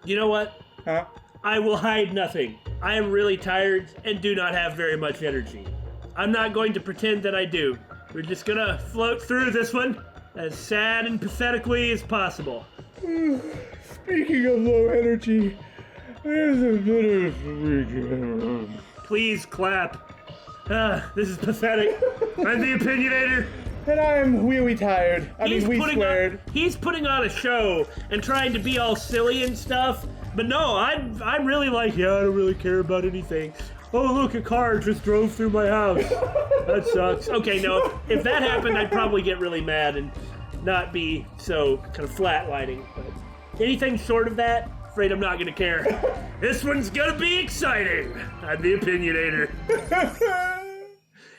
You know what? Huh? I will hide nothing. I am really tired and do not have very much energy. I'm not going to pretend that I do. We're just gonna float through this one as sad and pathetically as possible. Speaking of low energy, there's a bit of... Please clap. This is pathetic. I'm the opinionator. And I'm really tired. We squared. He's putting on a show and trying to be all silly and stuff. But no, I'm really like, yeah, I don't really care about anything. Oh, look, a car just drove through my house. That sucks. Okay, no, if that happened, I'd probably get really mad and not be so kind of flatlining. But anything short of that, afraid I'm not gonna care. This one's gonna be exciting. I'm the opinionator.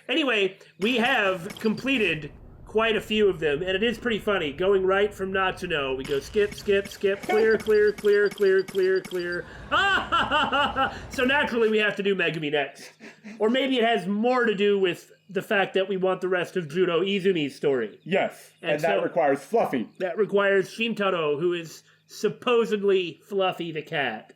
Anyway, we have completed quite a few of them, and it is pretty funny. Going right from not to know. We go skip, skip, skip, clear, clear, clear, clear, clear, clear. So naturally we have to do Megumi next. Or maybe it has more to do with the fact that we want the rest of Juro Izumi's story. Yes, and that requires Fluffy. That requires Shintaro, who is supposedly Fluffy the cat.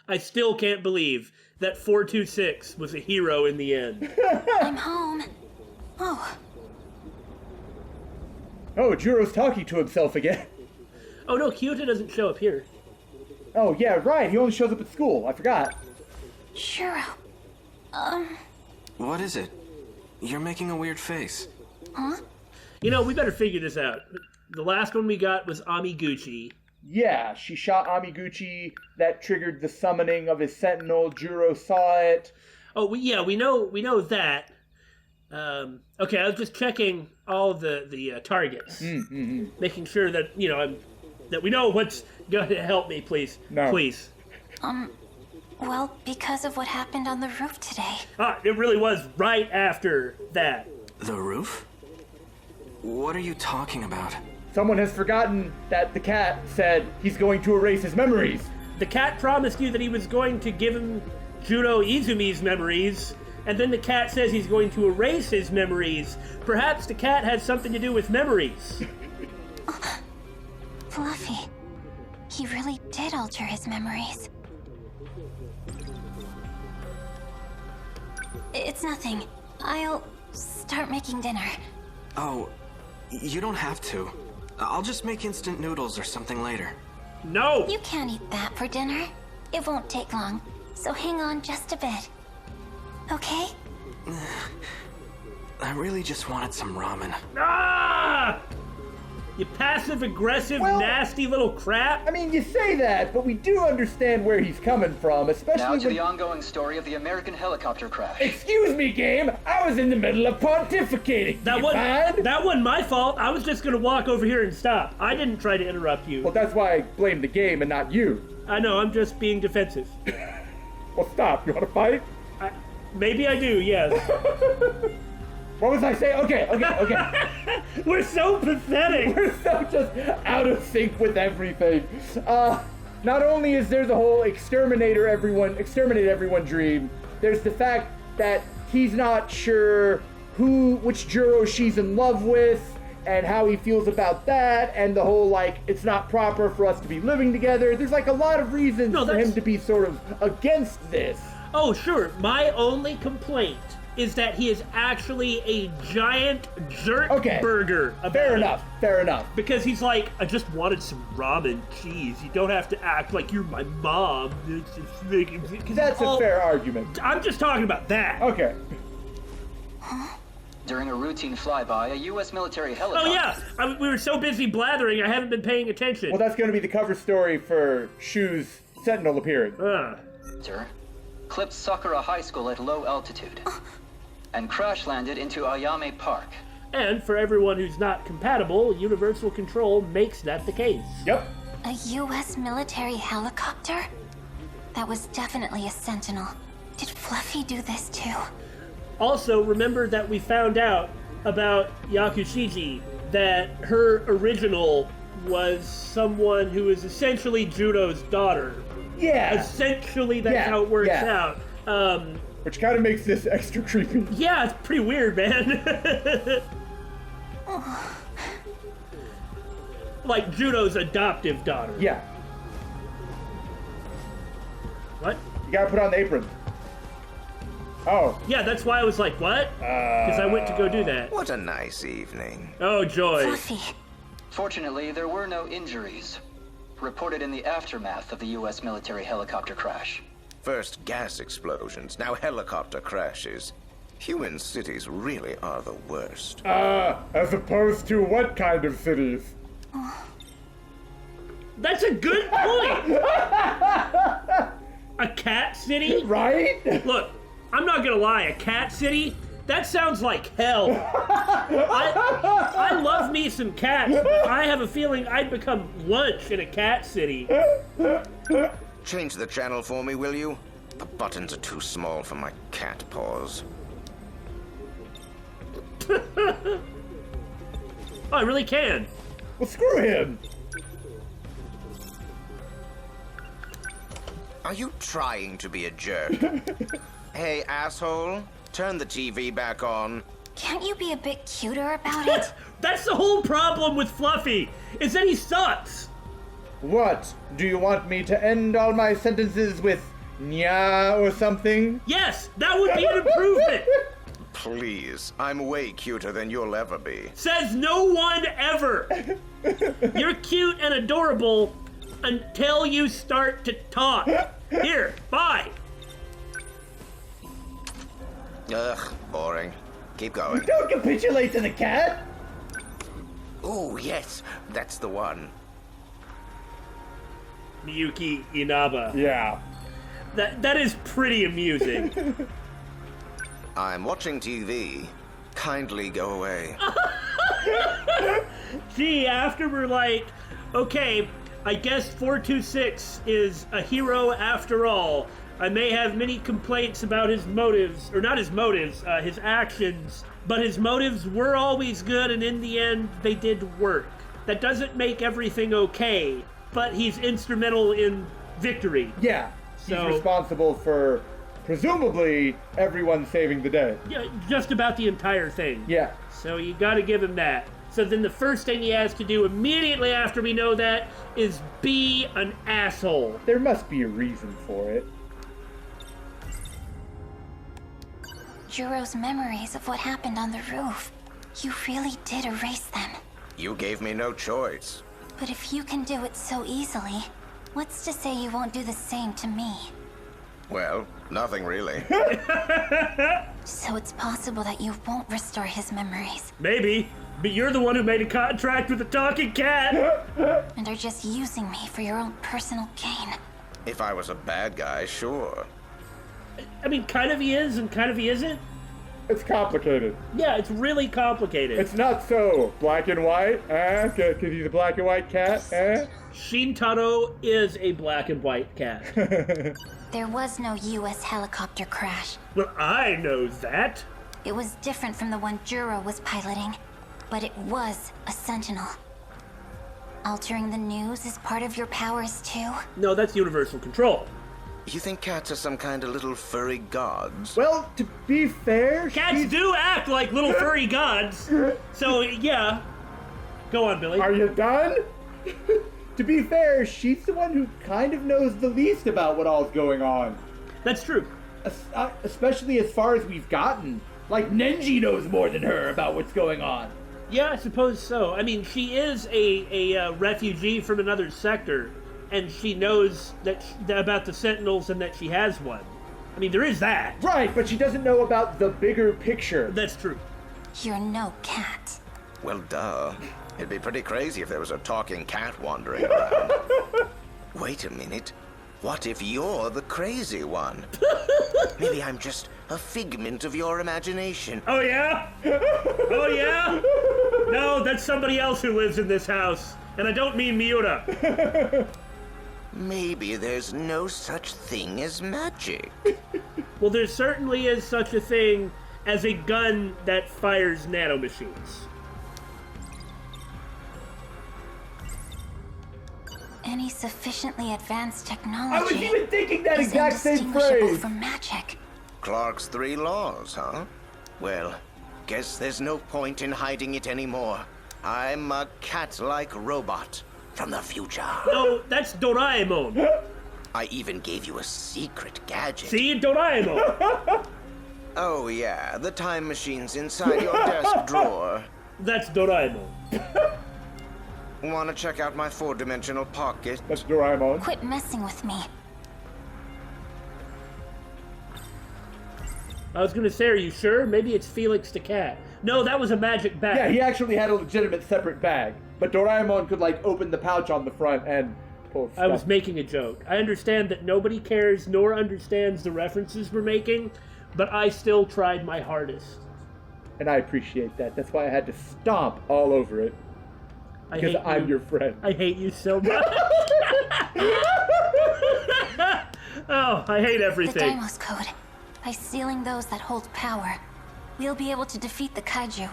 I still can't believe that 426 was a hero in the end. I'm home. Oh, Juro's talking to himself again. Oh no, Kyoto doesn't show up here. Oh, yeah, right. He only shows up at school. I forgot. Juro. What is it? You're making a weird face. Huh? You know, we better figure this out. The last one we got was Amiguchi. Yeah, she shot Amiguchi. That triggered the summoning of his Sentinel. Juro saw it. Oh, we know that. Okay, I was just checking all of the targets, making sure that that we know what's going to help me. Please, no. Please. Well, because of what happened on the roof today. It really was right after that. The roof? What are you talking about? Someone has forgotten that the cat said he's going to erase his memories. The cat promised you that he was going to give him Juro Izumi's memories, and then the cat says he's going to erase his memories. Perhaps the cat had something to do with memories. Fluffy. He really did alter his memories. It's nothing. I'll start making dinner. Oh, you don't have to. I'll just make instant noodles or something later. No! You can't eat that for dinner. It won't take long, so hang on just a bit. Okay? I really just wanted some ramen. Ah! You passive-aggressive, nasty little crap. I mean, you say that, but we do understand where he's coming from, especially now to the ongoing story of the American helicopter crash. Excuse me, game. I was in the middle of pontificating. That wasn't my fault. I was just gonna walk over here and stop. I didn't try to interrupt you. Well, that's why I blame the game and not you. I know, I'm just being defensive. Well, stop. You want to fight? Maybe I do, yes. What was I saying? Okay. We're so pathetic. We're so just out of sync with everything. Not only is there the whole exterminate everyone dream, there's the fact that he's not sure which Juro she's in love with and how he feels about that, and the whole, it's not proper for us to be living together. There's, a lot of reasons for him to be sort of against this. Oh, sure. My only complaint is that he is actually a giant jerk burger. Fair enough. Because he's like, I just wanted some ramen. Jeez, you don't have to act like you're my mom. That's a fair argument. I'm just talking about that. Okay. During a routine flyby, a U.S. military helicopter... Oh yeah, we were so busy blathering, I haven't been paying attention. Well, that's going to be the cover story for Shu's Sentinel appearing. Clipped Sakura High School at low altitude. And crash-landed into Ayame Park. And for everyone who's not compatible, Universal Control makes that the case. Yep. A U.S. military helicopter? That was definitely a Sentinel. Did Fluffy do this too? Also, remember that we found out about Yakushiji, that her original was someone who is essentially Judo's daughter. Yeah. Essentially, that's how it works out. Which kind of makes this extra creepy. Yeah, it's pretty weird, man. like Juno's adoptive daughter. Yeah. What? You gotta put on the apron. Oh. Yeah, that's why I was like, what? Because I went to go do that. What a nice evening. Oh, joy. Fluffy. Fortunately, there were no injuries reported in the aftermath of the U.S. military helicopter crash. First gas explosions, now helicopter crashes. Human cities really are the worst. As opposed to what kind of cities? That's a good point. A cat city? Right? Look, I'm not gonna lie, a cat city? That sounds like hell. I love me some cats, but I have a feeling I'd become lunch in a cat city. Change the channel for me, will you? The buttons are too small for my cat paws. Oh, I really can. Well, screw him. Are you trying to be a jerk? Hey, asshole, turn the TV back on. Can't you be a bit cuter about it? That's the whole problem with Fluffy, is that he sucks. What? Do you want me to end all my sentences with nya or something? Yes, that would be an improvement. Please, I'm way cuter than you'll ever be. Says no one ever. You're cute and adorable until you start to talk. Here, bye. Ugh, boring. Keep going. Don't capitulate to the cat. Oh, yes, that's the one. Miyuki Inaba. Yeah. That is pretty amusing. I'm watching TV. Kindly go away. Gee, after we're like, okay, I guess 426 is a hero after all. I may have many complaints about his motives, or not his motives, his actions, but his motives were always good, and in the end, they did work. That doesn't make everything okay, but he's instrumental in victory. Yeah. So- He's responsible for, presumably, everyone saving the day. Yeah, just about the entire thing. Yeah. So you gotta give him that. So then the first thing he has to do immediately after we know that is be an asshole. There must be a reason for it. Juro's memories of what happened on the roof. You really did erase them. You gave me no choice. But if you can do it so easily, what's to say you won't do the same to me? Well, nothing really. So it's possible that you won't restore his memories, Maybe, but you're the one who made a contract with a talking cat. and are just using me for your own personal gain. If I was a bad guy, sure. I mean, kind of he is and kind of he isn't. It's complicated. Yeah, it's really complicated. It's not so black and white, because he's a black and white cat, Shintaro is a black and white cat. There was no U.S. helicopter crash. Well, I know that. It was different from the one Juro was piloting, but it was a Sentinel. Altering the news is part of your powers too? No, that's universal control. You think cats are some kind of little furry gods? Well, to be fair, Cats do act like little furry gods. So, yeah. Go on, Billy. Are you done? To be fair, she's the one who kind of knows the least about what all's going on. That's true. Especially as far as we've gotten. Like, Nenji knows more than her about what's going on. Yeah, I suppose so. I mean, she is a refugee from another sector, and she knows that about the Sentinels and that she has one. I mean, there is that. Right, but she doesn't know about the bigger picture. That's true. You're no cat. Well, duh. It'd be pretty crazy if there was a talking cat wandering around. Wait a minute. What if you're the crazy one? Maybe I'm just a figment of your imagination. Oh, yeah? Oh, yeah? No, that's somebody else who lives in this house. And I don't mean Miura. Maybe there's no such thing as magic. Well, there certainly is such a thing as a gun that fires nanomachines. Any sufficiently advanced technology I was even thinking that is exact same indistinguishable phrase. from magic. Clark's 3 laws, huh? Well, guess there's no point in hiding it anymore. I'm a cat-like robot from the future. No, that's Doraemon. I even gave you a secret gadget. See, Doraemon. Oh yeah, the time machine's inside your desk drawer. That's Doraemon. Want to check out my 4-dimensional pocket? That's Doraemon. Quit messing with me. I was gonna say, are you sure? Maybe it's Felix the cat. No, that was a magic bag. Yeah, he actually had a legitimate separate bag. But Doraemon could, like, open the pouch on the front and pull stuff. I was making a joke. I understand that nobody cares nor understands the references we're making, but I still tried my hardest. And I appreciate that. That's why I had to stomp all over it. Because I'm your friend. I hate you so much. Oh, I hate The everything. Deimos Code. By sealing those that hold power, we'll be able to defeat the kaiju.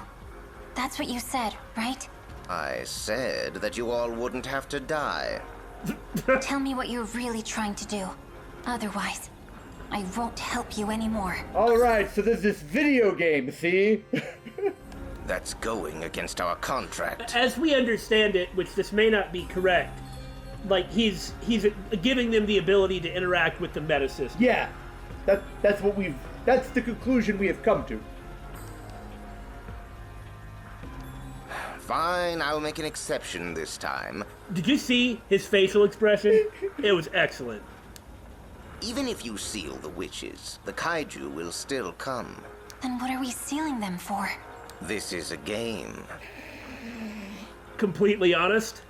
That's what you said, right? I said that you all wouldn't have to die. Tell me what you're really trying to do. Otherwise, I won't help you anymore. Alright, so there's this video game, see? That's going against our contract. As we understand it, which this may not be correct, like he's giving them the ability to interact with the meta system. Yeah. That's the conclusion we have come to. Fine, I'll make an exception this time. Did you see his facial expression? It was excellent. Even if you seal the witches, the kaiju will still come. Then what are we sealing them for? This is a game. Completely honest.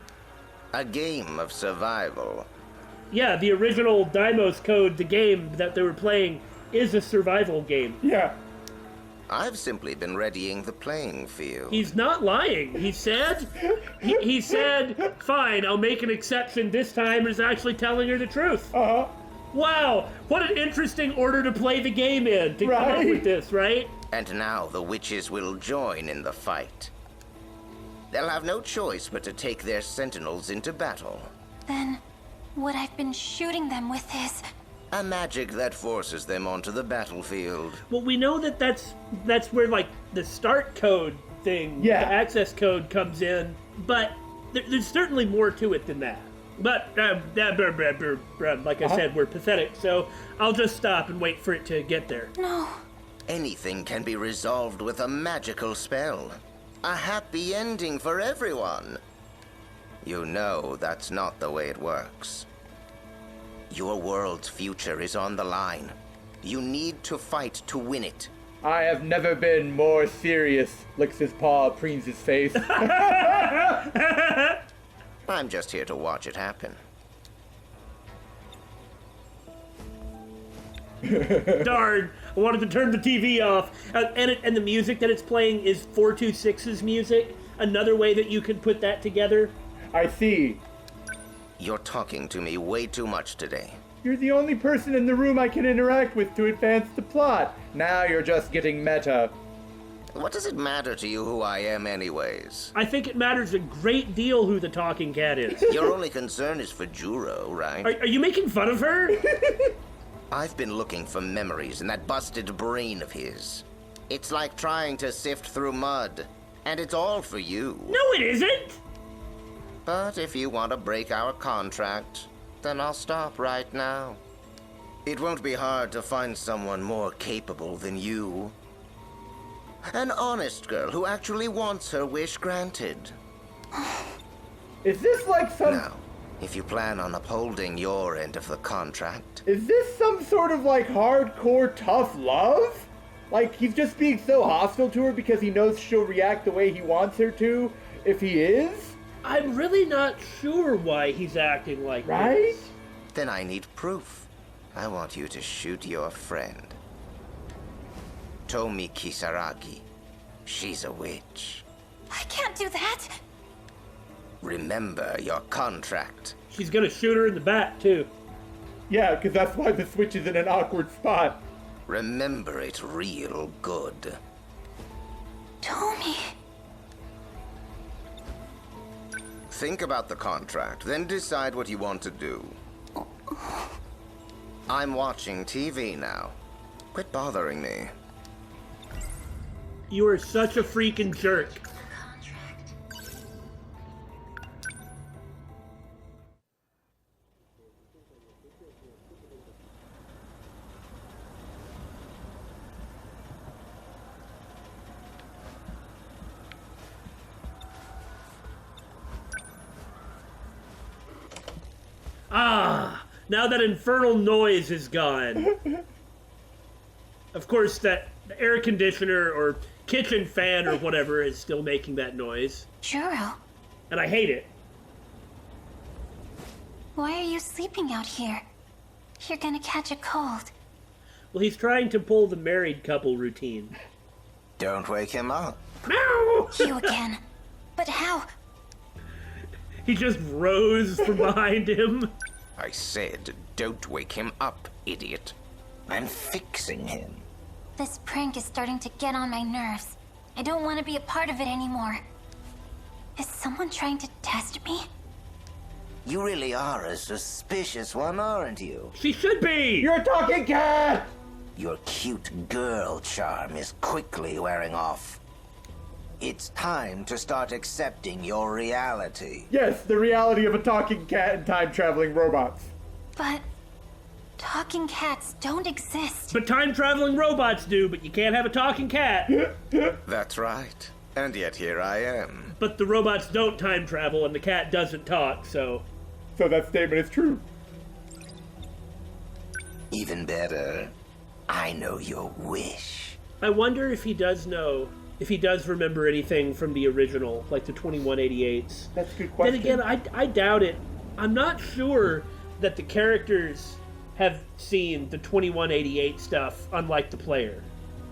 A game of survival. Yeah, the original Deimos Code, the game that they were playing, is a survival game. Yeah. I've simply been readying the playing field. He's not lying. He said, he said, fine, I'll make an exception this time, is actually telling her the truth. Uh-huh. Wow, what an interesting order to play the game in, to come up Right? with this, right? And now the witches will join in the fight. They'll have no choice but to take their sentinels into battle. Then, what I've been shooting them with is... A magic that forces them onto the battlefield. Well, we know that that's where, like, the start code thing, Yeah. the access code comes in, but there's certainly more to it than that. But, like I said, we're pathetic, so I'll just stop and wait for it to get there. No. Anything can be resolved with a magical spell. A happy ending for everyone. You know that's not the way it works. Your world's future is on the line. You need to fight to win it. I have never been more serious. Licks his paw, preens his face. I'm just here to watch it happen. Darn, I wanted to turn the TV off. And the music that it's playing is 426's music. Another way that you could put that together. I see. You're talking to me way too much today. You're the only person in the room I can interact with to advance the plot. Now you're just getting meta. What does it matter to you who I am anyways? I think it matters a great deal who the talking cat is. Your only concern is for Juro, right? Are you making fun of her? I've been looking for memories in that busted brain of his. It's like trying to sift through mud, and it's all for you. No, it isn't! But if you want to break our contract, then I'll stop right now. It won't be hard to find someone more capable than you. An honest girl who actually wants her wish granted. Is this like some... Now, if you plan on upholding your end of the contract, Is this some sort of like hardcore tough love? Like he's just being so hostile to her because he knows she'll react the way he wants her to if he is? I'm really not sure why he's acting like Right? this. then I need proof. I want you to shoot your friend. Tomi Kisaragi. She's a witch. I can't do that. Remember your contract. She's gonna shoot her in the back, too. Yeah, because that's why the switch is in an awkward spot. Remember it real good. Tommy. Think about the contract, then decide what you want to do. I'm watching TV now. Quit bothering me. You are such a freaking jerk. Ah, now that infernal noise is gone. Of course, that air conditioner or kitchen fan or whatever is still making that noise. Juro, And I hate it. why are you sleeping out here? You're gonna catch a cold. Well, he's trying to pull the married couple routine. Don't wake him up. No! You again. But how? He just rose from behind him. I said, don't wake him up, idiot. I'm fixing him. This prank is starting to get on my nerves. I don't want to be a part of it anymore. Is someone trying to test me? You really are a suspicious one, aren't you? She should be! You're a talking cat! Your cute girl charm is quickly wearing off. It's time to start accepting your reality. Yes, the reality of a talking cat and time-traveling robots. But talking cats don't exist. But time-traveling robots do, but you can't have a talking cat. That's right. And yet here I am. But the robots don't time travel and the cat doesn't talk, so... So that statement is true. Even better, I know your wish. I wonder if he does know, if he does remember anything from the original, like the 2188s. That's a good question. Then again, I doubt it. I'm not sure that the characters have seen the 2188 stuff, unlike the player.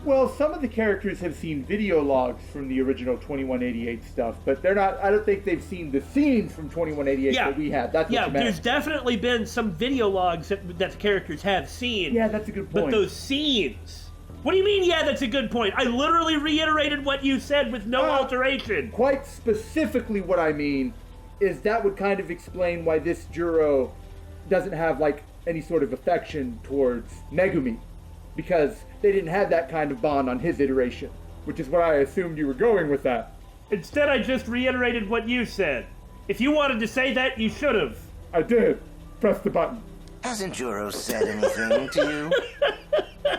Well, some of the characters have seen video logs from the original 2188 stuff, but they're not. I don't think they've seen the scenes from 2188 that we had. That's what yeah. you meant. There's definitely been some video logs that the characters have seen. Yeah, that's a good point. But those scenes. What do you mean? Yeah, that's a good point. I literally reiterated what you said with no alteration. Quite specifically, what I mean is that would kind of explain why this Juro doesn't have like any sort of affection towards Megumi, because they didn't have that kind of bond on his iteration, which is what I assumed you were going with that. Instead, I just reiterated what you said. If you wanted to say that, you should have. I did. Press the button. Hasn't Juro said anything to you?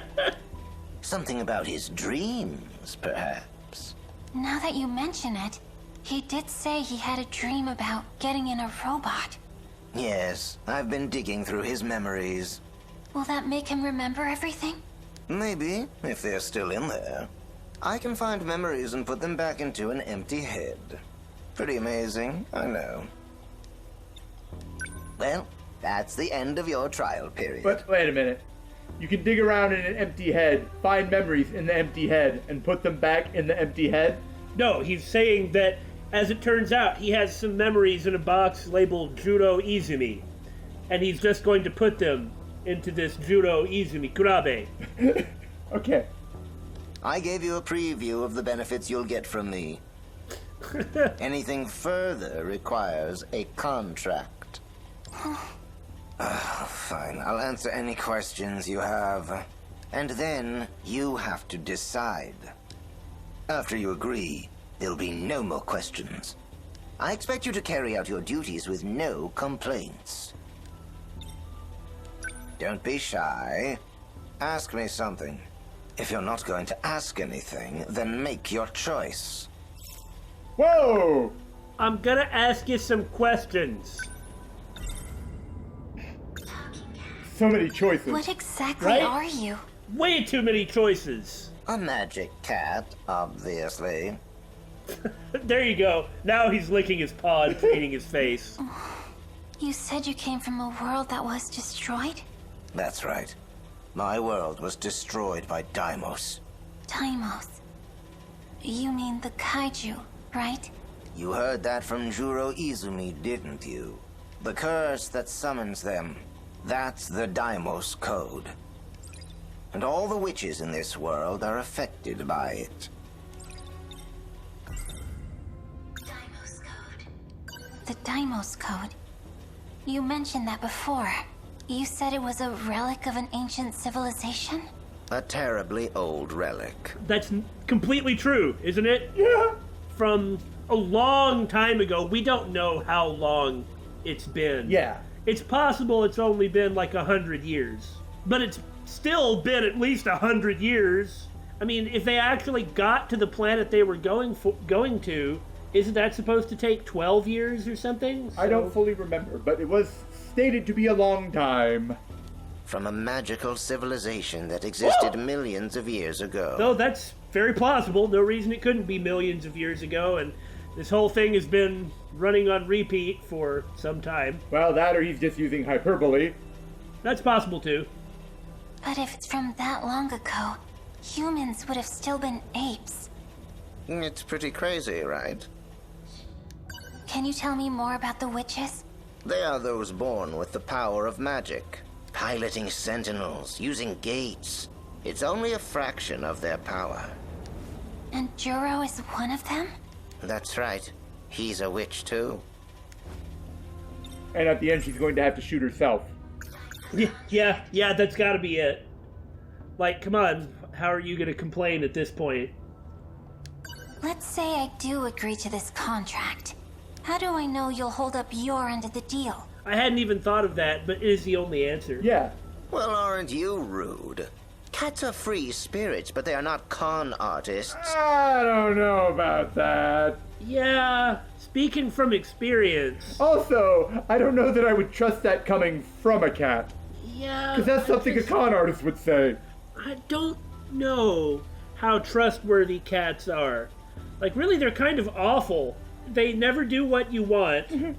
Something about his dreams, perhaps? Now that you mention it, he did say he had a dream about getting in a robot. Yes, I've been digging through his memories. Will that make him remember everything? Maybe, if they're still in there. I can find memories and put them back into an empty head. Pretty amazing, I know. Well, that's the end of your trial period. But wait a minute. You can dig around in an empty head, find memories in the empty head, and put them back in the empty head? No, he's saying that, as it turns out, he has some memories in a box labeled Juro Izumi. And he's just going to put them into this Juro Izumi Kurabe. Okay. I gave you a preview of the benefits you'll get from me. Anything further requires a contract. Fine, I'll answer any questions you have. And then you have to decide. After you agree, there'll be no more questions. I expect you to carry out your duties with no complaints. Don't be shy. Ask me something. If you're not going to ask anything, then make your choice. Whoa! I'm gonna ask you some questions. So many choices. What exactly Right? are you? Way too many choices. A magic cat, obviously. There you go. Now he's licking his paw and cleaning his face. You said you came from a world that was destroyed? That's right. My world was destroyed by Deimos. Deimos. You mean the kaiju, right? You heard that from Juro Izumi, didn't you? The curse that summons them. That's the Deimos code. And all the witches in this world are affected by it. Deimos code. The Deimos code. You mentioned that before. You said it was a relic of an ancient civilization? A terribly old relic. That's completely true, isn't it? Yeah. From a long time ago. We don't know how long it's been. Yeah. It's possible it's only been like 100 years. But it's still been at least 100 years. I mean, if they actually got to the planet they were going to, isn't that supposed to take 12 years or something? I don't fully remember, but it was stated to be a long time. From a magical civilization that existed millions of years ago. Though that's very plausible. No reason it couldn't be millions of years ago, and this whole thing has been running on repeat for some time. Well, that or he's just using hyperbole. That's possible too. But if it's from that long ago, humans would have still been apes. It's pretty crazy, right? Can you tell me more about the witches? They are those born with the power of magic. Piloting Sentinels, using gates. It's only a fraction of their power. And Juro is one of them? That's right. He's a witch too. And at the end, she's going to have to shoot herself. Yeah, that's gotta be it. Like, come on, how are you gonna complain at this point? Let's say I do agree to this contract. How do I know you'll hold up your end of the deal? I hadn't even thought of that, but it is the only answer. Yeah. Well, aren't you rude? Cats are free spirits, but they are not con artists. I don't know about that. Yeah, speaking from experience. Also, I don't know that I would trust that coming from a cat. Yeah. Because that's something a con artist would say. I don't know how trustworthy cats are. Like, really, they're kind of awful. They never do what you want.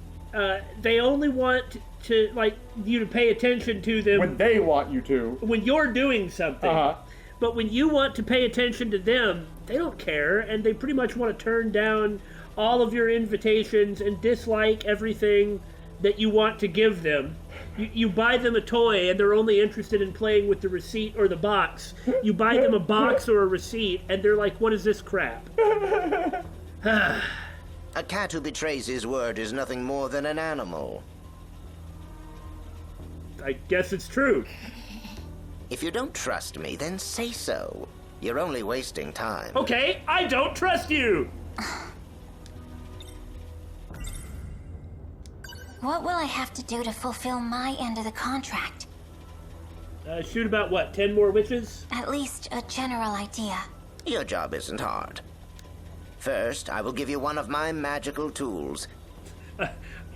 They only want to, like, you to pay attention to them When they want you to. when you're doing something. But when you want to pay attention to them, they don't care, and they pretty much want to turn down all of your invitations and dislike everything that you want to give them. You buy them a toy, and they're only interested in playing with the receipt or the box. You buy them a box or a receipt, and they're like, what is this crap? A cat who betrays his word is nothing more than an animal. I guess it's true. If you don't trust me, then say so. You're only wasting time. Okay, I don't trust you! What will I have to do to fulfill my end of the contract? Shoot about, what, 10 more witches? At least a general idea. Your job isn't hard. First, I will give you one of my magical tools.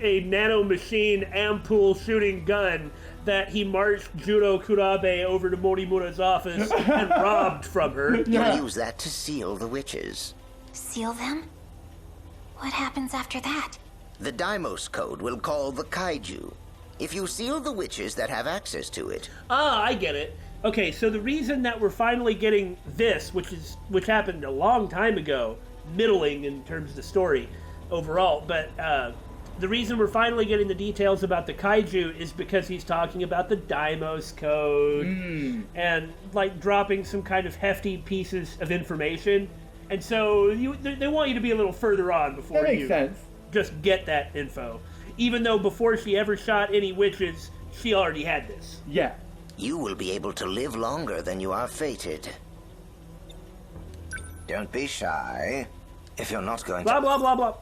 A nanomachine ampoule shooting gun that he marched Juro Kurabe over to Morimura's office and robbed from her. You'll use that to seal the witches. Seal them? What happens after that? The Deimos code will call the kaiju. If you seal the witches that have access to it, Ah, I get it. Okay, so the reason that we're finally getting this, which happened a long time ago, middling in terms of the story overall, but the reason we're finally getting the details about the kaiju is because he's talking about the Deimos code and like dropping some kind of hefty pieces of information, and so they want you to be a little further on before That makes you sense. just get that info. Even though before she ever shot any witches, she already had this. Yeah. you will be able to live longer than you are fated. Don't be shy. If you're not going Blah, to... blah, blah, blah.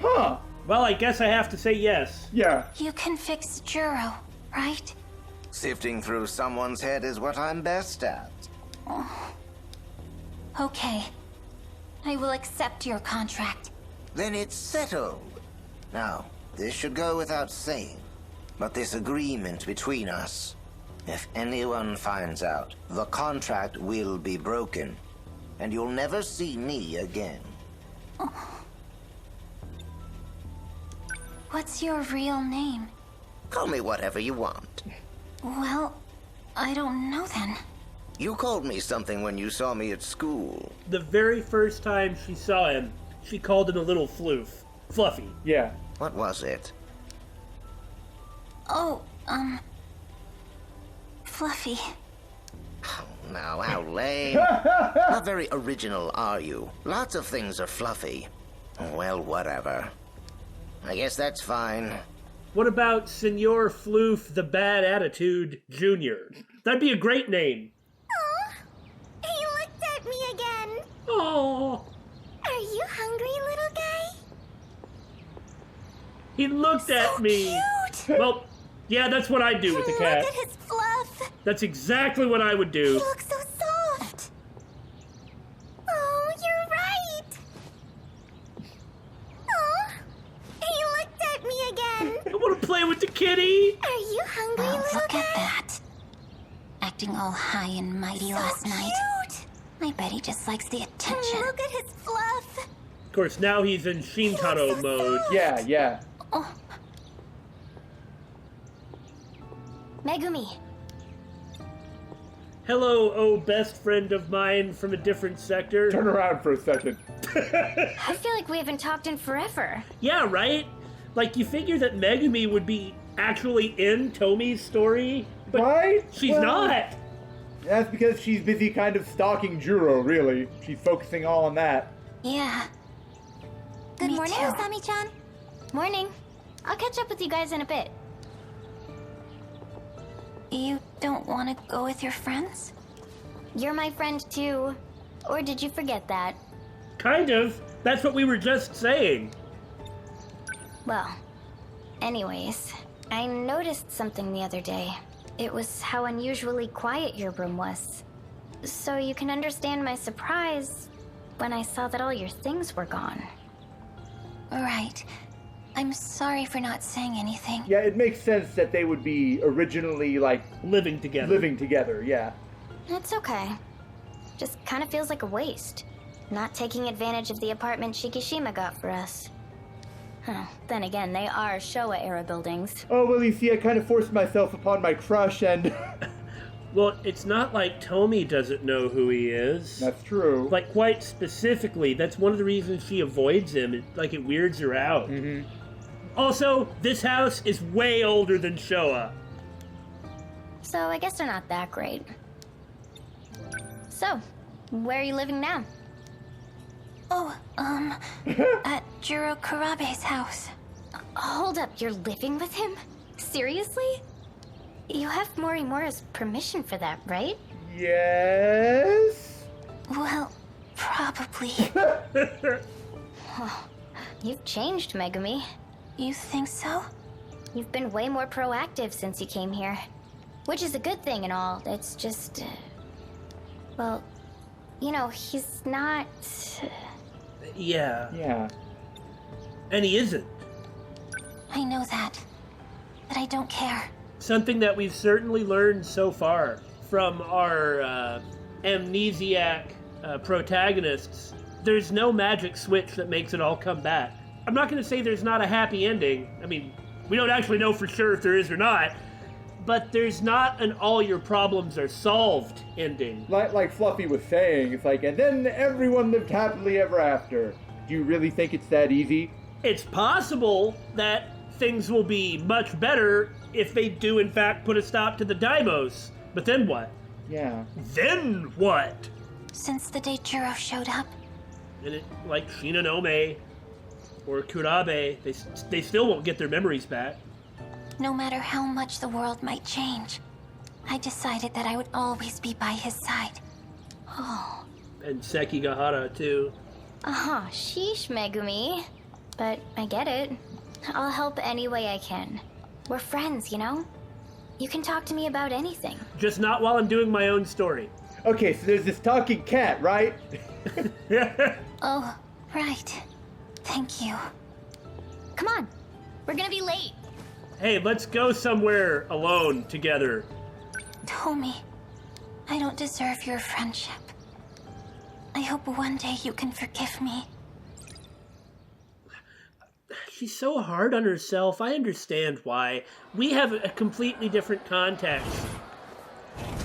Huh. Well, I guess I have to say yes. Yeah. You can fix Juro, right? Sifting through someone's head is what I'm best at. Okay. I will accept your contract. Then it's settled. Now, this should go without saying, but this agreement between us, if anyone finds out, the contract will be broken, and you'll never see me again. What's your real name? Call me whatever you want. Well, I don't know then. You called me something when you saw me at school. The very first time she saw him, she called him a little fluffy. Yeah. What was it? Oh, Fluffy. Oh, now, how lame. Not very original, are you? Lots of things are fluffy. Well, whatever. I guess that's fine. What about Senor Floof the Bad Attitude Jr.? That'd be a great name. He looked at me again. Oh, Are you hungry, little guy? he looked at me. Cute. Well, yeah, that's what I'd do with the cat. Look at his fluff. That's exactly what I would He do. looks so soft. Oh, you're right. with the kitty. Are you hungry, Oh, little look guy? at that. Acting all high and mighty last night. Cute. I bet he just likes the attention. Look at his fluff. Of course, now he's in Shintaro mode. Yeah, yeah. Oh, Megumi, Hello, oh best friend of mine from a different sector. Turn around for a second. I feel like we haven't talked in forever. Yeah, right? Like, you figure that Megumi would be actually in Tomi's story, but Right? she's Well, not. That's because she's busy kind of stalking Juro, really. She's focusing all on that. yeah. Good Me morning, too. Usami-chan. Morning. I'll catch up with you guys in a bit. You don't want to go with your friends? You're my friend too. Or did you forget that? Kind of. That's what we were just saying. Well, anyways, I noticed something the other day. It was how unusually quiet your room was. So you can understand my surprise when I saw that all your things were gone. Right. I'm sorry for not saying anything. Yeah, it makes sense that they would be originally, like, Living together. living together, yeah. It's okay. Just kind of feels like a waste. Not taking advantage of the apartment Shikishima got for us. Huh. Then again, they are Showa-era buildings. Oh, well, you see, I kind of forced myself upon my crush, and... Well, it's not like Tomi doesn't know who he is. That's true. Like, quite specifically, that's one of the reasons she avoids him. It weirds her out. Mm-hmm. Also, this house is way older than Showa. So I guess they're not that great. So, where are you living now? Oh, at Juro Kurabe's house. Hold up, you're living with him? Seriously? You have Morimura's permission for that, right? Yes? Well, probably. You've changed, Megumi. You think so? You've been way more proactive since you came here. Which is a good thing and all. It's just... well, you know, he's not... Yeah. Yeah. And he isn't. I know that. But I don't care. Something that we've certainly learned so far from our amnesiac protagonists. There's no magic switch that makes it all come back. I'm not going to say there's not a happy ending. I mean, we don't actually know for sure if there is or not. But there's not an all your problems are solved ending. Like Fluffy was saying, it's like, and then everyone lived happily ever after. Do you really think it's that easy? It's possible that things will be much better if they do in fact put a stop to the Daimos. But then what? Yeah. Then what? Since the day Juro showed up, And it, like Shinonome or Kurabe, they still won't get their memories back. no matter how much the world might change, I decided that I would always be by his side. Oh, And Sekigahara too. Sheesh, Megumi. But I get it. I'll help any way I can. We're friends, you know? You can talk to me about anything. Just not while I'm doing my own story. Okay, so there's this talking cat, right? oh, right. Thank you. Come on. We're gonna be late. Hey, let's go somewhere alone together. Tomi, I don't deserve your friendship. I hope one day you can forgive me. She's so hard on herself. I understand why. We have a completely different context.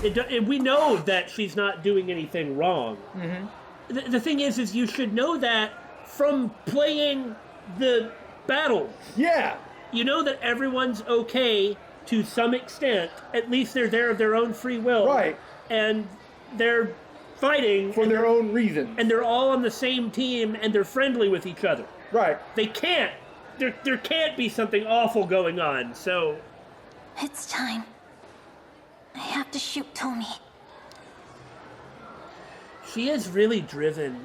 We know that she's not doing anything wrong. Mm-hmm. The thing is you should know that from playing the battles. Yeah. You know that everyone's okay to some extent. At least they're there of their own free will. Right. And they're fighting. For their own reasons. And they're all on the same team and they're friendly with each other. Right. They can't. There can't be something awful going on, so... It's time. I have to shoot Tomi. She is really driven.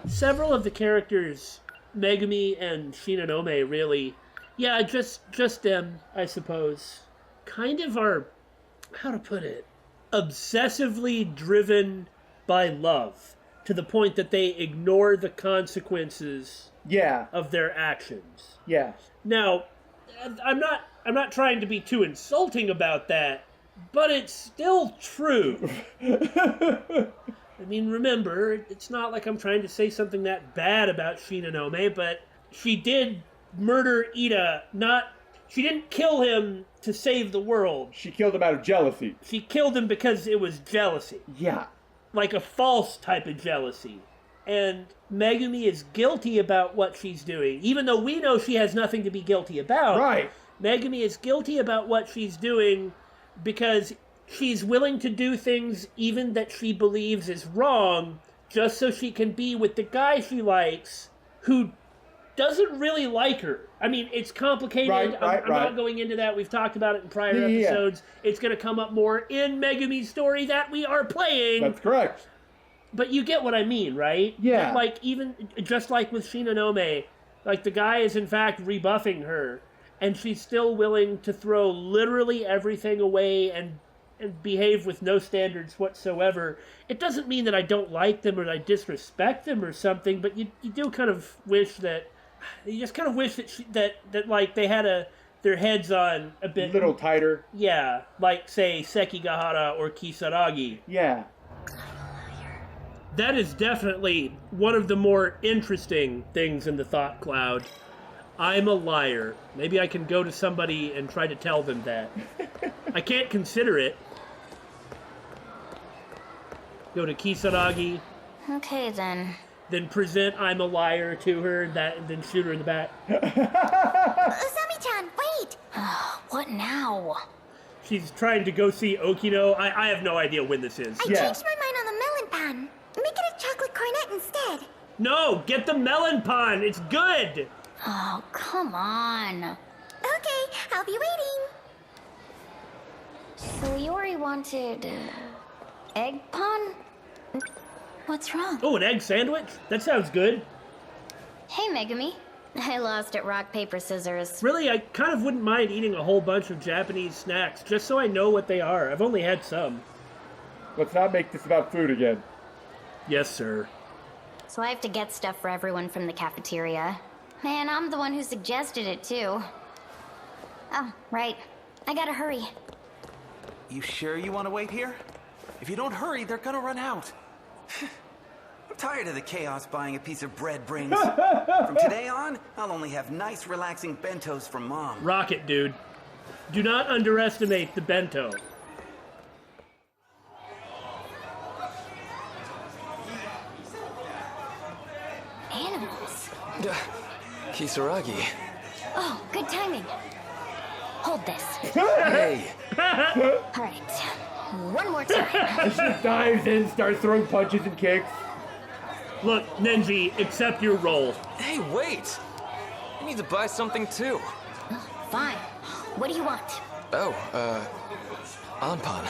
Several of the characters, Megumi and Shinonome, really... Yeah, just them, I suppose. Kind of are... How to put it? Obsessively driven by love. To the point that they ignore the consequences... Yeah. of their actions. Yeah. Now, I'm not trying to be too insulting about that, but it's still true. I mean, remember, it's not like I'm trying to say something that bad about Shinonome, but she did murder Ida, she didn't kill him to save the world. She killed him out of jealousy. She killed him because it was jealousy. Yeah. Like a false type of jealousy. And Megumi is guilty about what she's doing, even though we know she has nothing to be guilty about. Right. Megumi is guilty about what she's doing because she's willing to do things even that she believes is wrong just so she can be with the guy she likes who doesn't really like her. I mean, it's complicated. I'm not going into that. We've talked about it in prior episodes. It's going to come up more in Megumi's story that we are playing. That's correct. But you get what I mean, right? Yeah. That, like, even just like with Shinonome, like the guy is in fact rebuffing her, and she's still willing to throw literally everything away and behave with no standards whatsoever. It doesn't mean that I don't like them or I disrespect them or something, but you do kind of wish that, you just kind of wish that that like they had their heads on a bit. A little tighter. Yeah, like say Sekigahara or Kisaragi. Yeah. That is definitely one of the more interesting things in the thought cloud. I'm a liar. Maybe I can go to somebody and try to tell them that. I can't consider it. Go to Kisaragi. Okay, then. Then present I'm a liar to her, and then shoot her in the back. Usami-chan, wait! What now? She's trying to go see Okino. I have no idea when this is. I changed my mind on the melon pan. Make it a chocolate cornet instead. No, get the melon pan. It's good. Oh, come on. Okay, I'll be waiting. So Yori wanted... egg pun? What's wrong? Oh, an egg sandwich? That sounds good. Hey, Megumi. I lost at rock, paper, scissors. Really, I kind of wouldn't mind eating a whole bunch of Japanese snacks, just so I know what they are. I've only had some. Let's not make this about food again. Yes, sir. So I have to get stuff for everyone from the cafeteria. Man, I'm the one who suggested it, too. Oh, right. I gotta hurry. You sure you want to wait here? If you don't hurry, they're gonna run out. I'm tired of the chaos buying a piece of bread brings. From today on, I'll only have nice, relaxing bentos from Mom. Rocket, dude. Do not underestimate the bento. Animals. Kisaragi. Oh, good timing. Hold this. Hey! All right. One more time. She dives in, starts throwing punches and kicks. Look, Nenji, accept your role. Hey, wait! I need to buy something too. Fine. What do you want? Oh, Anpan.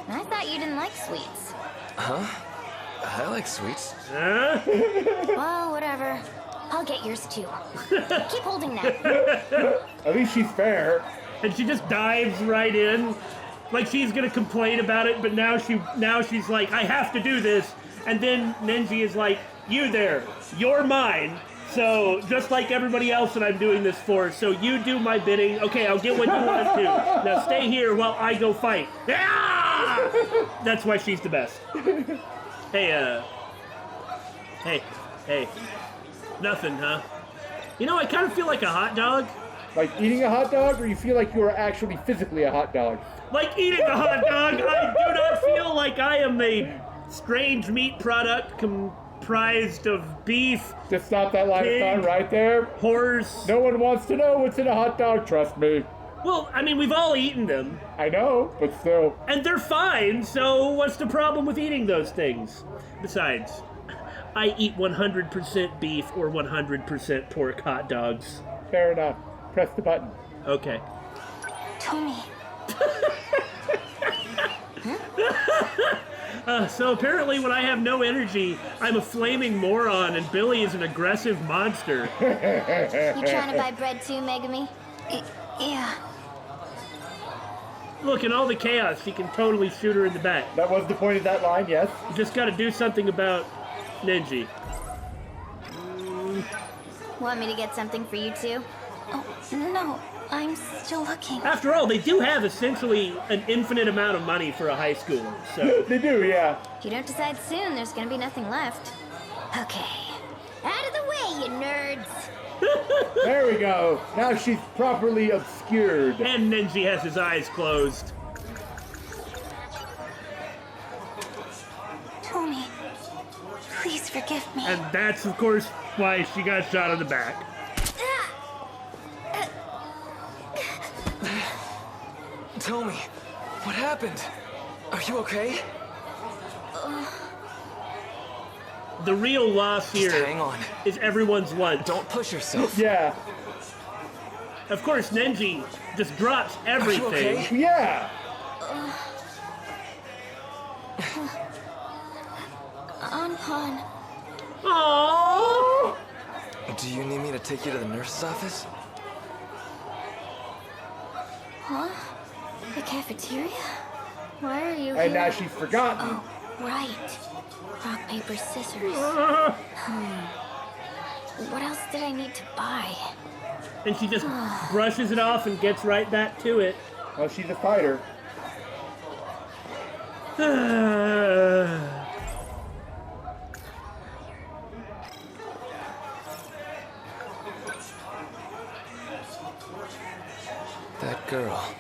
I thought you didn't like sweets. Huh? I like sweets. Huh? Well, whatever. I'll get yours too. Keep holding that. At least she's fair. And she just dives right in. Like she's gonna complain about it, but now she's like, I have to do this. And then Nenji is like, you there, you're mine. So just like everybody else that I'm doing this for, so you do my bidding. Okay, I'll get what you want to. Now stay here while I go fight. Ah! That's why she's the best. Hey, hey. Nothing, huh? You know, I kind of feel like a hot dog. Like eating a hot dog, or you feel like you are actually physically a hot dog? Like eating a hot dog, I do not feel like I am a strange meat product comprised of beef. Just stop that line pig, of thought right there. Horse. No one wants to know what's in a hot dog, trust me. Well, I mean, we've all eaten them. I know, but still. And they're fine, so what's the problem with eating those things? Besides, I eat 100% beef or 100% pork hot dogs. Fair enough. Press the button. Okay. Tommy. So apparently when I have no energy, I'm a flaming moron and Billy is an aggressive monster. You trying to buy bread too, Megumi? Yeah. Look, in all the chaos, she can totally shoot her in the back. That was the point of that line, yes? You just gotta do something about Nenji. Want me to get something for you too? Oh, no, I'm still looking. After all, they do have essentially an infinite amount of money for a high schooler, so... They do, yeah. If you don't decide soon, there's gonna be nothing left. Okay. Out of the way, you nerds! There we go. Now she's properly obscured. And Nenji has his eyes closed. Tommy, please forgive me. And that's, of course, why she got shot in the back. Tell me, what happened? Are you okay? The real loss Just here hang on. is everyone's lunch. Don't push yourself. Yeah. Of course, Nenji just drops everything. Are you okay? Yeah. Anpan. Aww. Do you need me to take you to the nurse's office? Huh? The cafeteria? Why are you And here? now she's forgotten. Oh, right. Rock, paper, scissors. What else did I need to buy? And she just brushes it off and gets right back to it. Well, she's a fighter. That girl.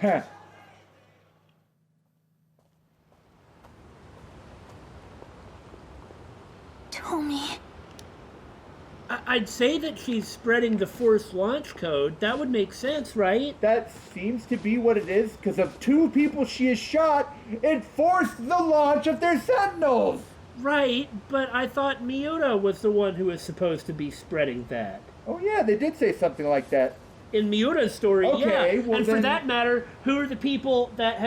Heh. Tommy. I'd say that she's spreading the Force launch code. That would make sense, right? That seems to be what it is, because of 2 people she has shot, it forced the launch of their Sentinels! Right, but I thought Miura was the one who was supposed to be spreading that. Oh yeah, they did say something like that. In Miura's story, Okay, yeah. well And for then- that matter, who are the people that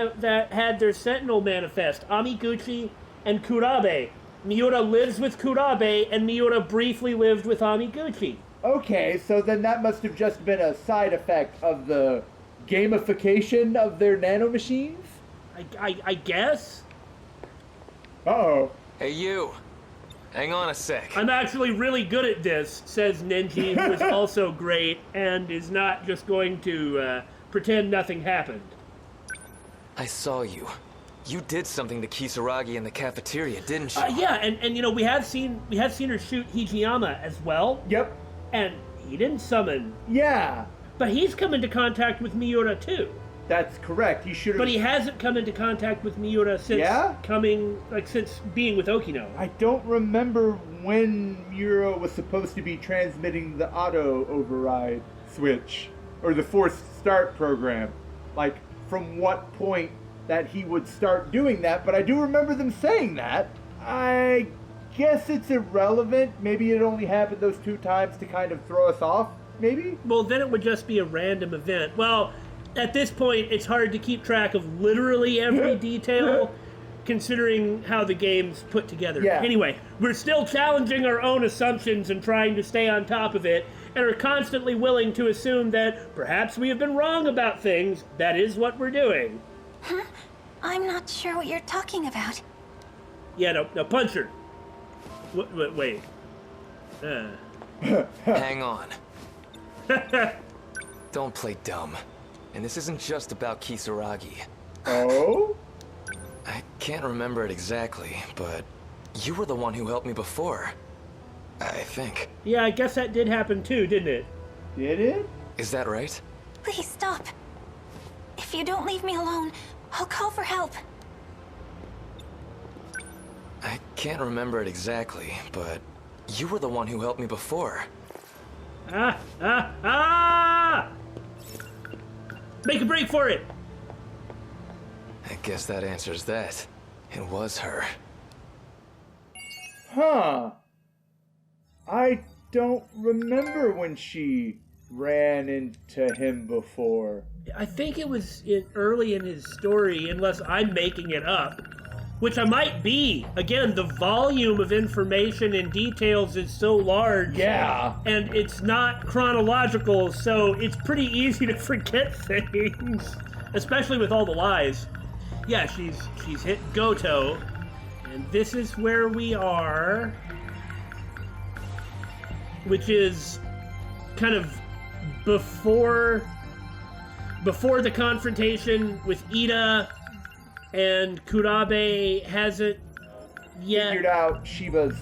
had their Sentinel manifest? Amiguchi and Kurabe. Miura lives with Kurabe, and Miura briefly lived with Amiguchi. Okay, so then that must have just been a side effect of the gamification of their nanomachines? I guess? Uh-oh. Hey, you. Hang on a sec. I'm actually really good at this, says Nenji, who is also great, and is not just going to pretend nothing happened. I saw you. You did something to Kisaragi in the cafeteria, didn't you? Yeah, and you know, we have seen her shoot Hijiyama as well, Yep. and he didn't summon, Yeah, but he's come into contact with Miura too. that's correct. He should have... But he hasn't come into contact with Miura since Yeah? since being with Okino. I don't remember when Miura was supposed to be transmitting the auto override switch, or the forced start program. Like, from what point that he would start doing that, but I do remember them saying that. I guess it's irrelevant. Maybe it only happened those 2 times to kind of throw us off, maybe? Well, then it would just be a random event. Well, at this point, it's hard to keep track of literally every detail, considering how the game's put together. Yeah. Anyway, we're still challenging our own assumptions and trying to stay on top of it, and are constantly willing to assume that perhaps we have been wrong about things. That is what we're doing. Huh? I'm not sure what you're talking about. Yeah, no, punch her. Wait. Hang on. Don't play dumb. And this isn't just about Kisaragi. Oh? I can't remember it exactly, but you were the one who helped me before. I think. Yeah, I guess that did happen too, didn't it? Did it? Is that right? Please stop. If you don't leave me alone, I'll call for help. I can't remember it exactly, but you were the one who helped me before. Ah! Make a break for it! I guess that answers that. It was her. Huh. I don't remember when she ran into him before. I think it was early in his story, unless I'm making it up. Which I might be. Again, the volume of information and details is so large. Yeah. And it's not chronological, so it's pretty easy to forget things. Especially with all the lies. Yeah, she's hit Goto. And this is where we are. Which is kind of before the confrontation with Ida and Kurabe hasn't yet figured out Shiba's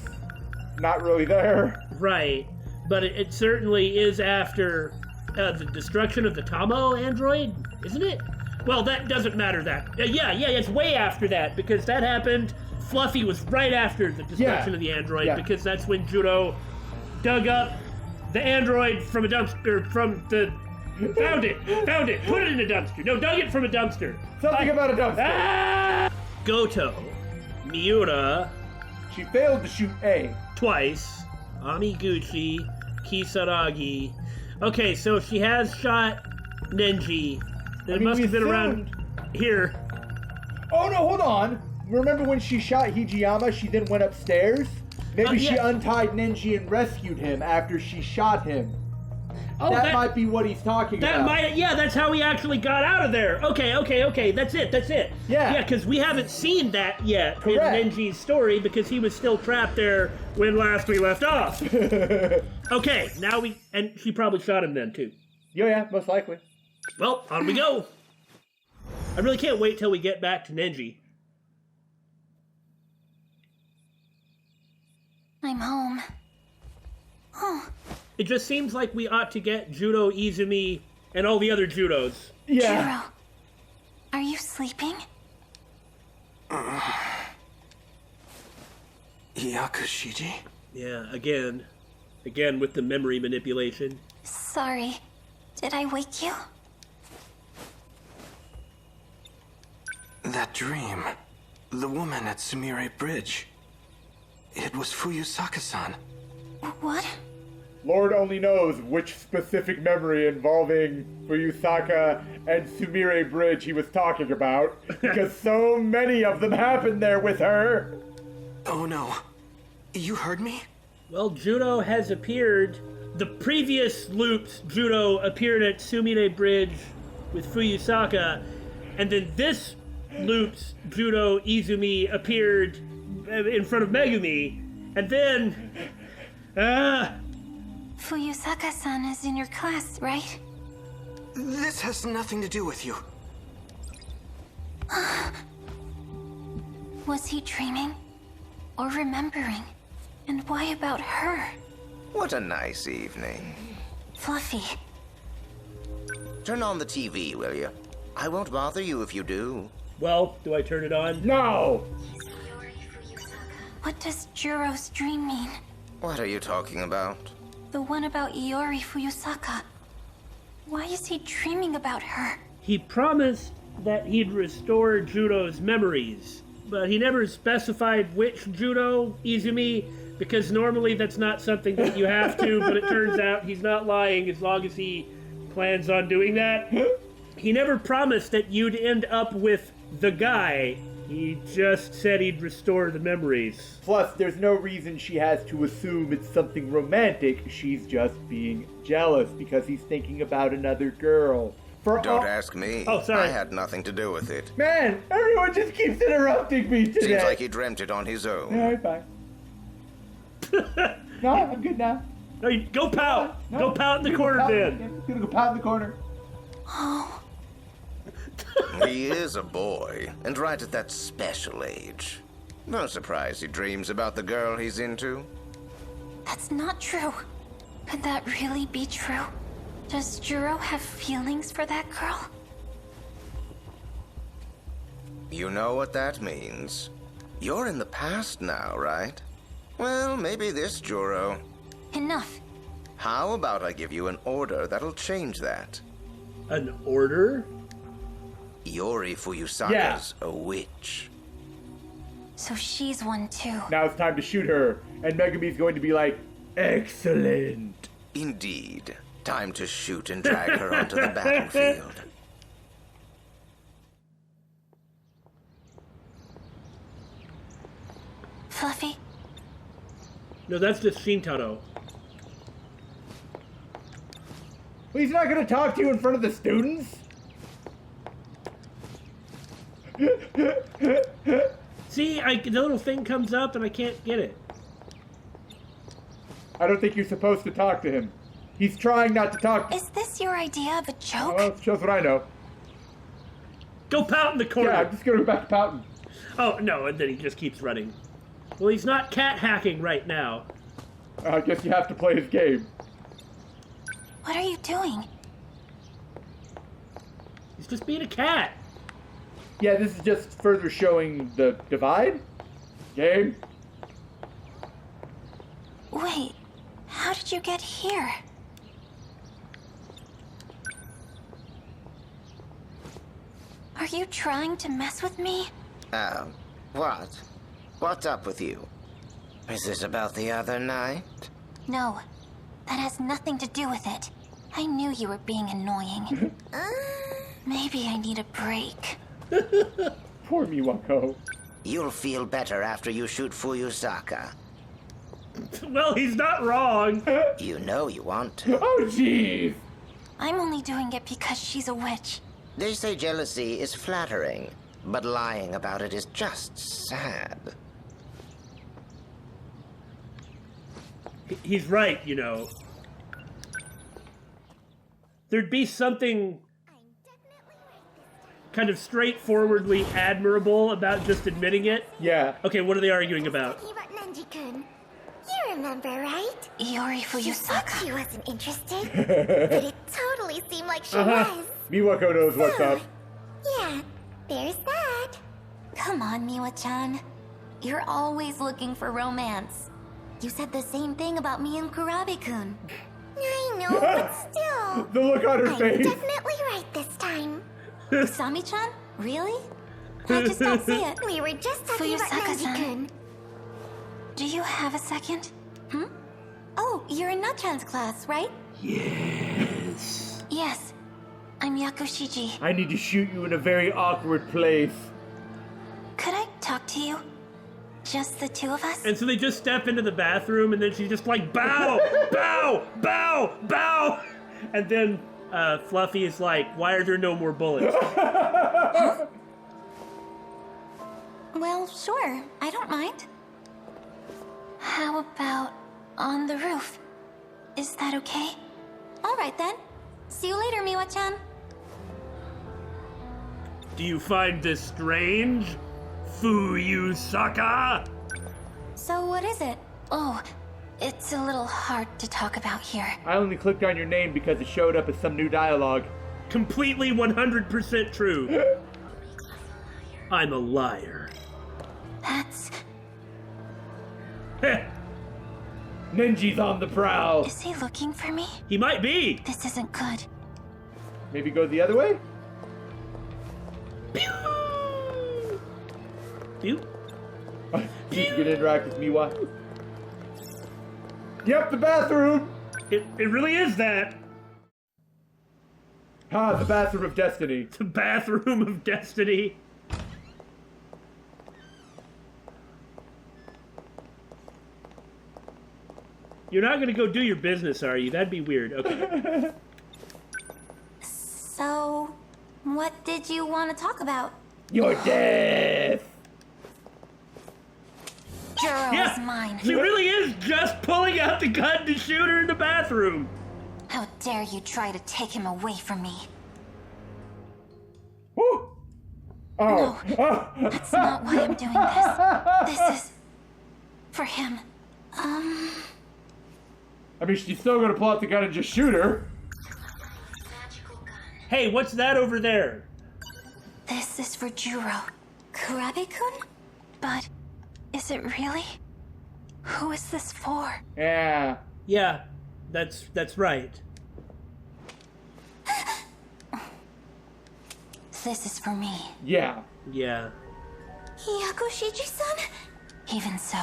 not really there. Right, but it certainly is after the destruction of the Tamo android, isn't it? Well, that doesn't matter. Yeah, it's way after that, because that happened. Fluffy was right after the destruction of the android, because that's when Judo dug up the android from a dumpster, found it, put it in a dumpster. No, dug it from a dumpster. Something about a dumpster. Goto, Miura. She failed to shoot A. Twice. Amiguchi, Kisaragi. Okay, so she has shot Nenji. It must have been around here. Oh no, hold on. Remember when she shot Hijiyama, she then went upstairs? Maybe she untied Nenji and rescued him after she shot him. Oh, that might be what he's talking about. That's how he actually got out of there. Okay, that's it. Yeah, because we haven't seen that yet in Nenji's story, because he was still trapped there when last we left off. Okay, now and she probably shot him then too. Yeah, most likely. Well, on we go. I really can't wait till we get back to Nenji. I'm home. Oh. It just seems like we ought to get Judo, Izumi, and all the other Judos. Yeah. Juro, are you sleeping? Yakushiji? Yeah, again with the memory manipulation. Sorry, did I wake you? That dream. The woman at Sumire Bridge. It was Fuyusaka-san. What? Lord only knows which specific memory involving Fuyusaka and Sumire Bridge he was talking about, because so many of them happened there with her. Oh no. You heard me? Well, Judo has appeared. The previous loops, Judo appeared at Sumire Bridge with Fuyusaka, and then this loop's Judo Izumi appeared in front of Megumi, and then Fuyusaka-san is in your class, right? This has nothing to do with you. Was he dreaming? Or remembering? And why about her? What a nice evening. Fluffy. Turn on the TV, will you? I won't bother you if you do. Well, do I turn it on? No! What does Juro's dream mean? What are you talking about? The one about Iori Fuyusaka. Why is he dreaming about her? He promised that he'd restore Judo's memories, but he never specified which Judo, Izumi, because normally that's not something that you have to, but it turns out he's not lying as long as he plans on doing that. He never promised that you'd end up with the guy. He just said he'd restore the memories. Plus, there's no reason she has to assume it's something romantic. She's just being jealous because he's thinking about another girl. Don't ask me. Oh, sorry. I had nothing to do with it. Man, everyone just keeps interrupting me today. Seems like he dreamt it on his own. Alright, fine. No, I'm good now. No, go pout. No, go pout in the corner then. I'm gonna go pout in the corner. Oh. He is a boy, and right at that special age. No surprise he dreams about the girl he's into. That's not true. Could that really be true? Does Juro have feelings for that girl? You know what that means. You're in the past now, right? Well, maybe this, Juro. Enough. How about I give you an order that'll change that? An order? Iori Fuyusaka's a witch. So she's one too. Now it's time to shoot her, and Megumi's going to be like, excellent. Indeed. Time to shoot and drag her onto the battlefield. Fluffy? No, that's just Shintaro. Well, he's not going to talk to you in front of the students? See, the little thing comes up and I can't get it. I don't think you're supposed to talk to him. He's trying not to talk. Is this your idea of a joke? Well, it shows what I know. Go pout in the corner. Yeah, I'm just gonna go back to pouting. Oh, no, and then he just keeps running. Well, he's not cat hacking right now. I guess you have to play his game. What are you doing? He's just being a cat. Yeah, this is just further showing the divide. Game. Wait, how did you get here? Are you trying to mess with me? What? What's up with you? Is this about the other night? No, that has nothing to do with it. I knew you were being annoying. Maybe I need a break. Poor Miwako. You'll feel better after you shoot Fuyusaka. Well, he's not wrong. You know you want to. Oh, jeez. I'm only doing it because she's a witch. They say jealousy is flattering, but lying about it is just sad. He's right, you know. There'd be something kind of straightforwardly admirable about just admitting it. Yeah. Okay, what are they arguing about? Nenji-kun. You remember, right? Iori She said Fuyusaka. she wasn't interested, but it totally seemed like she was. Miwako knows what's up. Yeah, there's that. Come on, Miwa-chan. You're always looking for romance. You said the same thing about me and Kurabe-kun. I know, but still. The look on her I'm face. definitely right this time. Usami-chan? Really? I just don't see it. We were just talking about Fuyusaka-san. Nenji-kun. Do you have a second? Oh, you're in Nut-chan's class, right? Yes. Yes. I'm Yakushiji. I need to shoot you in a very awkward place. Could I talk to you? Just the two of us? And so they just step into the bathroom, and then she's just like, bow, bow, bow, bow. And then Fluffy is like, why are there no more bullets? Well, sure. I don't mind. How about on the roof? Is that okay? All right, then. See you later, Miwa-chan. Do you find this strange, Fuyusaka? So what is it? Oh, it's a little hard to talk about here. I only clicked on your name because it showed up as some new dialogue. Completely 100% true. I'm a liar. That's... Heh, Nenji's on the prowl. Is he looking for me? he might be. This isn't good. Maybe go the other way? Pew! Pew. She's gonna interact with Miwa. Yep, the bathroom! It really is that. Ah, the bathroom of destiny. The bathroom of destiny. You're not gonna go do your business, are you? That'd be weird. Okay. So, what did you want to talk about? Your death! Juro is mine. She really is just pulling out the gun to shoot her in the bathroom. How dare you try to take him away from me? Woo! Oh. No, that's not why I'm doing this. This is for him. I mean, she's still gonna pull out the gun and just shoot her. Hey, what's that over there? This is for Juro. Kurabe-kun? But is it really? Who is this for? Yeah. Yeah, that's right. This is for me. Yeah. Yeah. Yakushiji-san? Even so.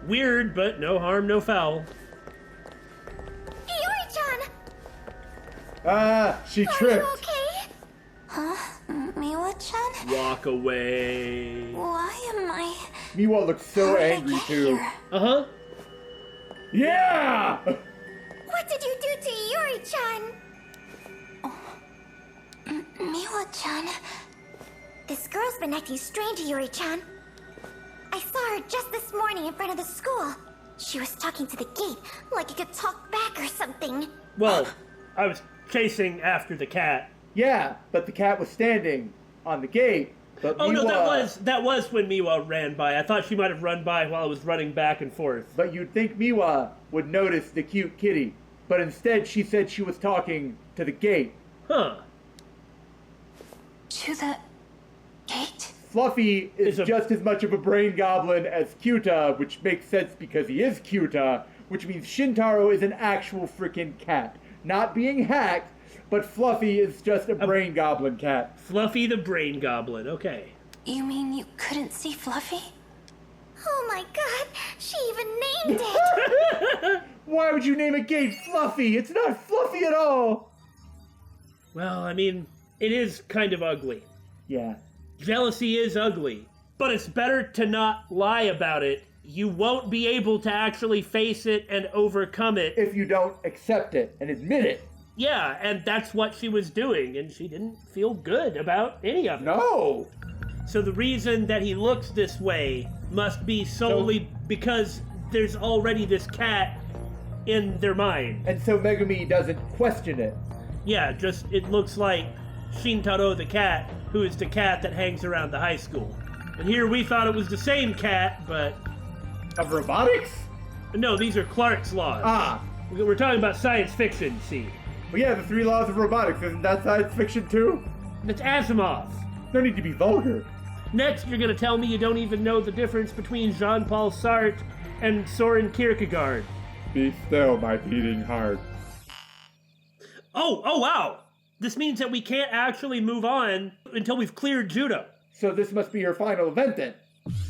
Weird, but no harm, no foul. Iori-chan! Ah, she Are tripped. you okay? Huh? Miwa-chan? Walk away. Why am I... Miwa looks so How did I angry get too. here? Uh-huh. Yeah! What did you do to Iori-chan? Miwa-chan? This girl's been acting strange, Iori-chan. I I saw her just this morning in front of the school. She was talking to the gate, like it could talk back or something. Well, I was chasing after the cat. Yeah, but the cat was standing on the gate. But Oh, Miwa, no, that was when Miwa ran by. I thought she might have run by while I was running back and forth. But you'd think Miwa would notice the cute kitty. But instead, she said she was talking to the gate. Huh. To the gate? Fluffy is just as much of a brain goblin as Kyuta, which makes sense because he is Kyuta, which means Shintaro is an actual freaking cat. Not being hacked, but Fluffy is just a brain goblin cat. Fluffy the brain goblin, okay. You mean you couldn't see Fluffy? Oh my god, she even named it! Why would you name a gate Fluffy? It's not Fluffy at all! Well, I mean, it is kind of ugly. Yeah. Jealousy is ugly, but it's better to not lie about it. You won't be able to actually face it and overcome it. If you don't accept it and admit it. Yeah, and that's what she was doing, and she didn't feel good about any of it. No! So the reason that he looks this way must be solely because there's already this cat in their mind. And so Megumi doesn't question it. Yeah, just it looks like Shintaro the cat, who is the cat that hangs around the high school. And here we thought it was the same cat, but... Of robotics? No, these are Clark's laws. Ah. We're talking about science fiction, see. Well, yeah, the 3 laws of robotics. Isn't that science fiction too? That's Asimov. No need to be vulgar. Next, you're gonna tell me you don't even know the difference between Jean-Paul Sartre and Soren Kierkegaard. Be still, my beating heart. Oh, wow! This means that we can't actually move on until we've cleared Judo. So this must be her final event then?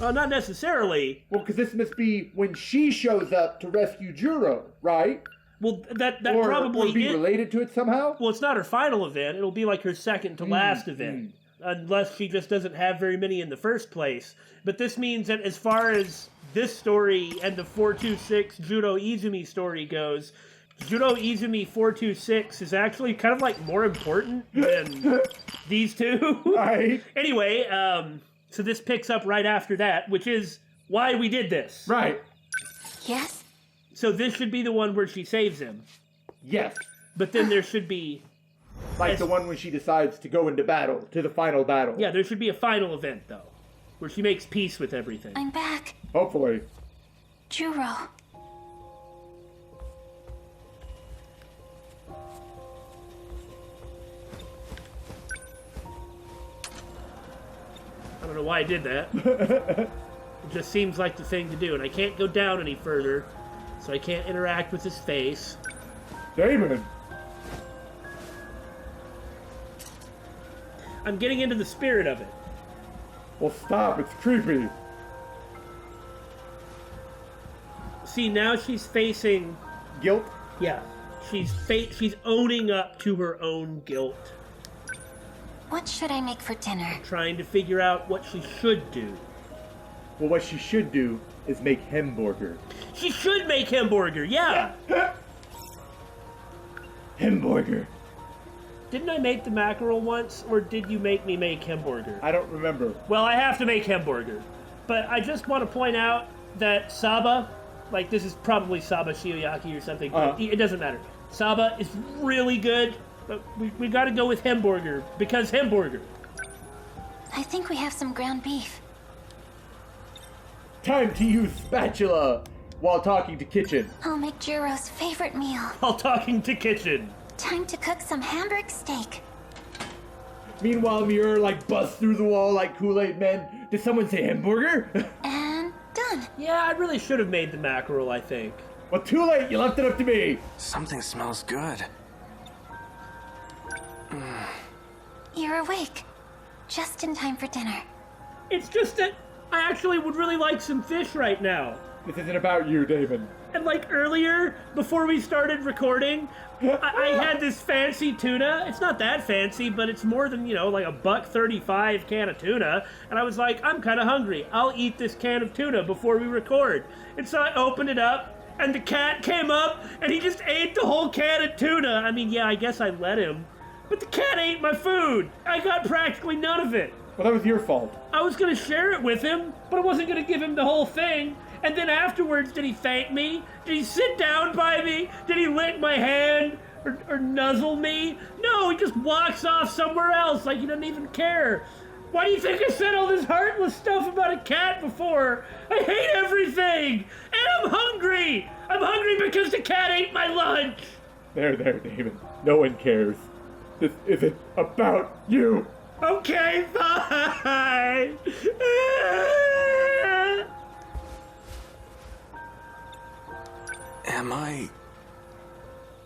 Not necessarily. Well, because this must be when she shows up to rescue Juro, right? Well, that or, probably or be related to it somehow? Well, it's not her final event. It'll be like her second to last event. Unless she just doesn't have very many in the first place. But this means that as far as this story and the 426 Judo Izumi story goes, Judo Izumi 426 is actually kind of like more important than these two. Right. Anyway, so this picks up right after that, which is why we did this. Right. Yes? So this should be the one where she saves him. Yes. But then there should be... Like the one when she decides to go into battle, to the final battle. Yeah, there should be a final event, though, where she makes peace with everything. I'm back. Hopefully. Juro. I don't know why I did that. It just seems like the thing to do, and I can't go down any further, so I can't interact with his face. Damon! I'm getting into the spirit of it. Well, stop, it's creepy. See, now she's facing... Guilt? Yeah. She's owning up to her own guilt. What should I make for dinner? Trying to figure out what she should do. Well, what she should do is make hamburger. She should make hamburger, yeah! Hamburger. Didn't I make the mackerel once, or did you make me make hamburger? I don't remember. Well, I have to make hamburger. But I just want to point out that Saba, like this is probably Saba Shioyaki or something, but it doesn't matter. Saba is really good, but we gotta go with hamburger, because hamburger. I think we have some ground beef. Time to use spatula while talking to kitchen. I'll make Juro's favorite meal. While talking to kitchen. Time to cook some Hamburg steak. Meanwhile, Mirror busts through the wall like Kool-Aid men. Did someone say hamburger? And done. Yeah, I really should have made the mackerel, I think. Well, too late. You left it up to me. Something smells good. You're awake. Just in time for dinner. It's just that I actually would really like some fish right now. This isn't about you, David. And earlier, before we started recording, I had this fancy tuna. It's not that fancy, but it's more than, like a $1.35 can of tuna. And I was like, I'm kind of hungry. I'll eat this can of tuna before we record. And so I opened it up, and the cat came up, and he just ate the whole can of tuna. I mean, yeah, I guess I let him. But the cat ate my food. I got practically none of it. Well, that was your fault. I was gonna share it with him, but I wasn't gonna give him the whole thing. And then afterwards, did he thank me? Did he sit down by me? Did he lick my hand? Or nuzzle me? No, he just walks off somewhere else like he doesn't even care. Why do you think I said all this heartless stuff about a cat before? I hate everything! And I'm hungry! I'm hungry because the cat ate my lunch! There, David. No one cares. This isn't about you. Okay, fine! Am I...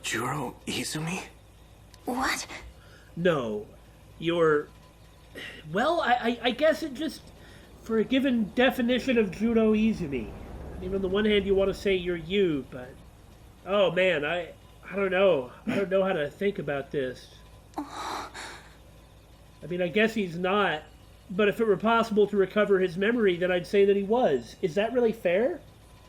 Juro Izumi? What? No, you're... Well, I guess it just... For a given definition of Juro Izumi. I mean, on the one hand, you want to say you're you, but... Oh, man, I don't know. I don't know how to think about this. I mean, I guess he's not. But if it were possible to recover his memory, then I'd say that he was. Is that really fair?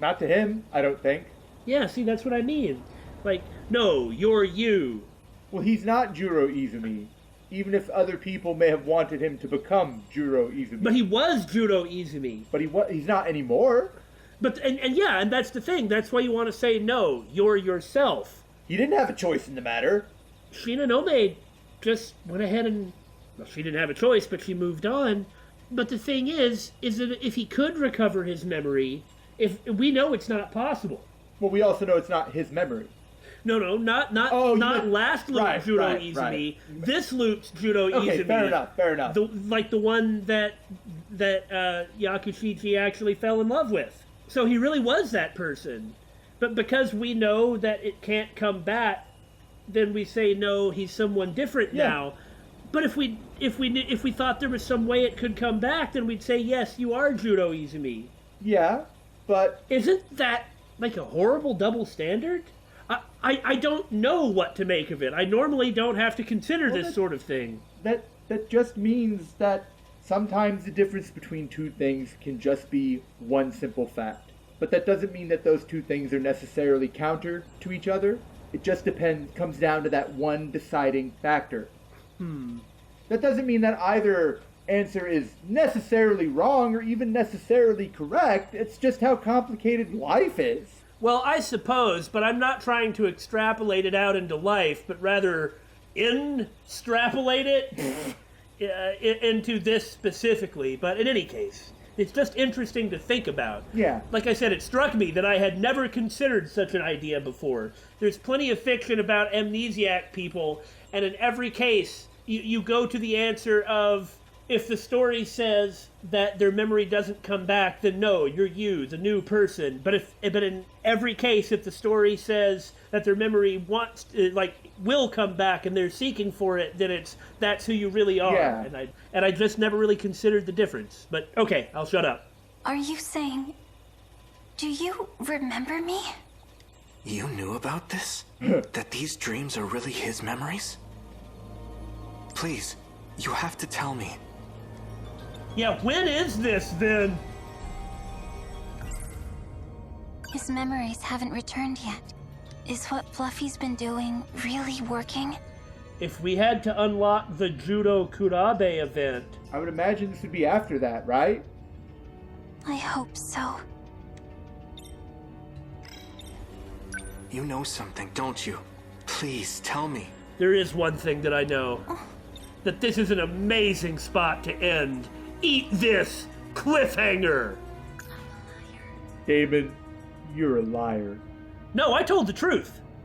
Not to him, I don't think. Yeah, see, that's what I mean. Like, no, you're you. Well, he's not Juro Izumi, even if other people may have wanted him to become Juro Izumi. But he was Juro Izumi. But he's not anymore. But, and that's the thing. That's why you want to say, no, you're yourself. He didn't have a choice in the matter. Shinonome just went ahead and... Well, she didn't have a choice, but she moved on. But the thing is that if he could recover his memory, if we know it's not possible. Well, we also know it's not his memory. No, not last loop Juro Izumi. Right. This loop's Juro Izumi. Okay, fair enough. The one that Yakushiji actually fell in love with. So he really was that person. But because we know that it can't come back, then we say no, he's someone different now. But if we thought there was some way it could come back, then we'd say yes, you are Juro Izumi. Yeah, but isn't that like a horrible double standard? I don't know what to make of it. I normally don't have to consider this sort of thing. That just means that sometimes the difference between two things can just be one simple fact. But that doesn't mean that those two things are necessarily counter to each other. It just comes down to that one deciding factor. That doesn't mean that either answer is necessarily wrong or even necessarily correct. It's just how complicated life is. Well, I suppose, but I'm not trying to extrapolate it out into life, but rather extrapolate it into this specifically. But in any case, it's just interesting to think about. Yeah. Like I said, it struck me that I had never considered such an idea before. There's plenty of fiction about amnesiac people, and in every case, you go to the answer of, if the story says that their memory doesn't come back, then no, you're you, the new person. But in every case, if the story says that their memory will come back and they're seeking for it, then that's who you really are. Yeah. And I just never really considered the difference. But okay, I'll shut up. Are you saying... Do you remember me? You knew about this? That these dreams are really his memories? Please, you have to tell me. Yeah, when is this, then? His memories haven't returned yet. Is what Fluffy's been doing really working? If we had to unlock the Judo Kurabe event... I would imagine this would be after that, right? I hope so. You know something, don't you? Please, tell me. There is one thing that I know. That this is an amazing spot to end. Eat this cliffhanger! Damon, you're a liar. No, I told the truth.